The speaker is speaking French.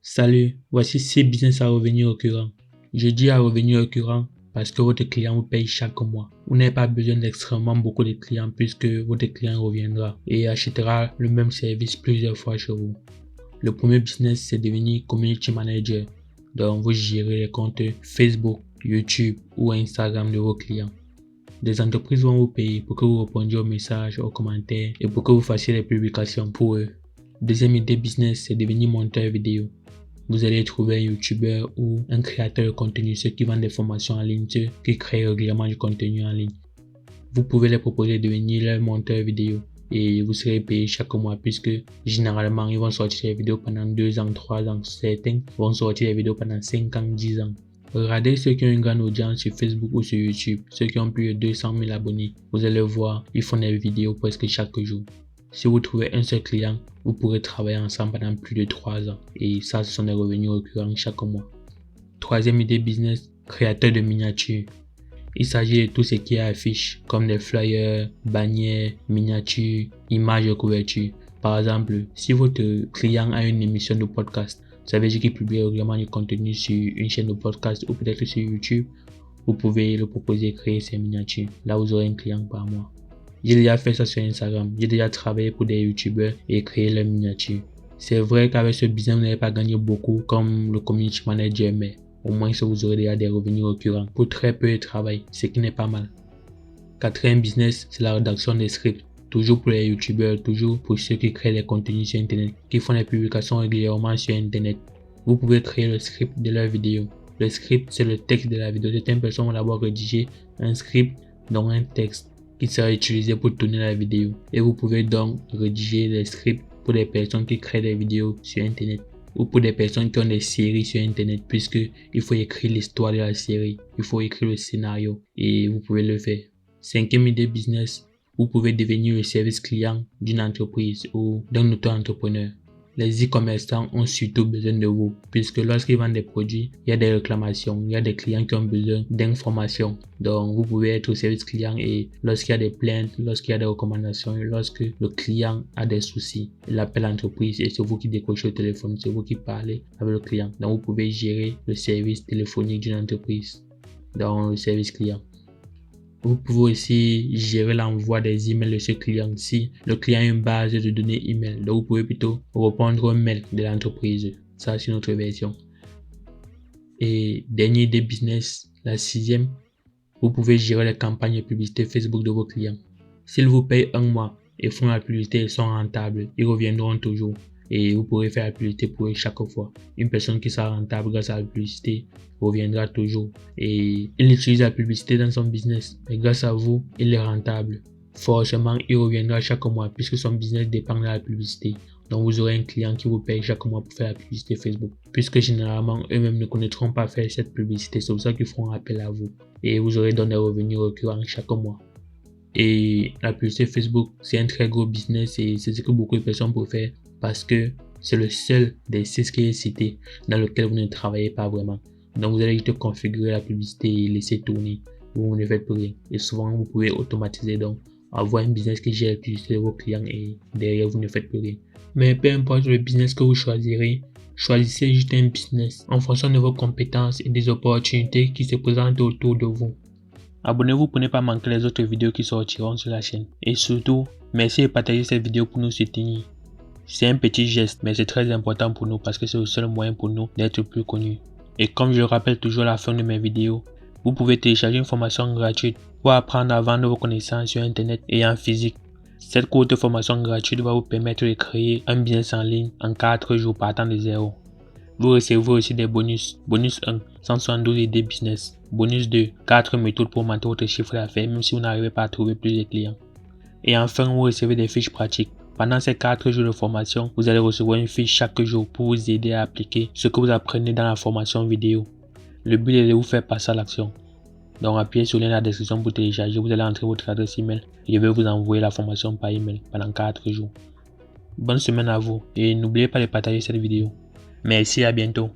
Salut, voici 6 business à revenus récurrents. Je dis à revenus récurrents parce que votre client vous paye chaque mois. Vous n'avez pas besoin d'extrêmement beaucoup de clients puisque votre client reviendra et achètera le même service plusieurs fois chez vous. Le premier business, c'est devenir community manager. Donc, vous gérez les comptes Facebook, YouTube ou Instagram de vos clients. Des entreprises vont vous payer pour que vous répondiez aux messages, aux commentaires et pour que vous fassiez des publications pour eux. Deuxième idée business, c'est devenir monteur vidéo. Vous allez trouver un YouTuber ou un créateur de contenu, ceux qui vendent des formations en ligne, ceux qui créent régulièrement du contenu en ligne. Vous pouvez les proposer de devenir leur monteur vidéo et vous serez payé chaque mois puisque généralement ils vont sortir des vidéos pendant 2 ans, 3 ans. Certains vont sortir des vidéos pendant 5 ans, 10 ans. Regardez ceux qui ont une grande audience sur Facebook ou sur YouTube, ceux qui ont plus de 200 000 abonnés. Vous allez voir, ils font des vidéos presque chaque jour. Si vous trouvez un seul client, vous pourrez travailler ensemble pendant plus de 3 ans. Et ça, ce sont des revenus récurrents chaque mois. Troisième idée business, créateur de miniatures. Il s'agit de tout ce qui est affiche, comme des flyers, bannières, miniatures, images de couverture. Par exemple, si votre client a une émission de podcast, ça veut dire qu'il publie régulièrement du contenu sur une chaîne de podcast ou peut-être sur YouTube, vous pouvez le proposer de créer ces miniatures. Là, vous aurez un client par mois. J'ai déjà fait ça sur Instagram. J'ai déjà travaillé pour des YouTubers et créé leurs miniatures. C'est vrai qu'avec ce business, vous n'allez pas gagner beaucoup comme le community manager, mais au moins vous aurez déjà des revenus récurrents pour très peu de travail, ce qui n'est pas mal. Quatrième business, c'est la rédaction des scripts. Toujours pour les YouTubers, toujours pour ceux qui créent des contenus sur Internet, qui font des publications régulièrement sur Internet. Vous pouvez créer le script de leur vidéo. Le script, c'est le texte de la vidéo. Certaines personnes vont d'abord rédiger un script, donc un texte qui sera utilisé pour tourner la vidéo. Et vous pouvez donc rédiger des scripts pour des personnes qui créent des vidéos sur Internet ou pour des personnes qui ont des séries sur Internet puisque il faut écrire l'histoire de la série, il faut écrire le scénario et vous pouvez le faire. Cinquième idée business, vous pouvez devenir le service client d'une entreprise ou d'un auto-entrepreneur. Les e-commerçants ont surtout besoin de vous puisque lorsqu'ils vendent des produits, il y a des réclamations, il y a des clients qui ont besoin d'informations. Donc vous pouvez être au service client et lorsqu'il y a des plaintes, lorsqu'il y a des recommandations, lorsque le client a des soucis, il appelle l'entreprise et c'est vous qui décrochez le téléphone, c'est vous qui parlez avec le client. Donc vous pouvez gérer le service téléphonique d'une entreprise dans le service client. Vous pouvez aussi gérer l'envoi des emails de ce client si le client a une base de données email. Donc, vous pouvez plutôt répondre aux mails de l'entreprise. Ça, c'est notre version. Et dernier des business, la sixième, vous pouvez gérer les campagnes de publicité Facebook de vos clients. S'ils vous payent un mois et font la publicité, ils sont rentables. Ils reviendront toujours. Et vous pourrez faire la publicité pour eux chaque fois. Une personne qui sera rentable grâce à la publicité reviendra toujours. Et il utilise la publicité dans son business. Et grâce à vous, il est rentable. Forcément, il reviendra chaque mois puisque son business dépend de la publicité. Donc vous aurez un client qui vous paye chaque mois pour faire la publicité Facebook. Puisque généralement, eux-mêmes ne connaîtront pas faire cette publicité. C'est pour ça qu'ils feront appel à vous. Et vous aurez donc des revenus récurrents chaque mois. Et la publicité Facebook, c'est un très gros business et c'est ce que beaucoup de personnes peuvent faire parce que c'est le seul des 6 qui est cité dans lequel vous ne travaillez pas vraiment. Donc vous allez juste configurer la publicité et laisser tourner. Vous ne faites plus rien. Et souvent vous pouvez automatiser donc avoir un business qui gère la publicité de vos clients et derrière vous ne faites plus rien. Mais peu importe le business que vous choisirez, choisissez juste un business en fonction de vos compétences et des opportunités qui se présentent autour de vous. Abonnez-vous pour ne pas manquer les autres vidéos qui sortiront sur la chaîne. Et surtout, merci de partager cette vidéo pour nous soutenir. C'est un petit geste, mais c'est très important pour nous parce que c'est le seul moyen pour nous d'être plus connus. Et comme je le rappelle toujours à la fin de mes vidéos, vous pouvez télécharger une formation gratuite pour apprendre à vendre vos connaissances sur Internet et en physique. Cette courte formation gratuite va vous permettre de créer un business en ligne en 4 jours partant de zéro. Vous recevez aussi des bonus. Bonus 1, 172 idées business. Bonus 2, 4 méthodes pour augmenter votre chiffre d'affaires même si vous n'arrivez pas à trouver plus de clients. Et enfin, vous recevez des fiches pratiques. Pendant ces 4 jours de formation, vous allez recevoir une fiche chaque jour pour vous aider à appliquer ce que vous apprenez dans la formation vidéo. Le but est de vous faire passer à l'action. Donc appuyez sur le lien dans la description pour télécharger, vous allez entrer votre adresse email et je vais vous envoyer la formation par email pendant 4 jours. Bonne semaine à vous et n'oubliez pas de partager cette vidéo. Merci, à bientôt.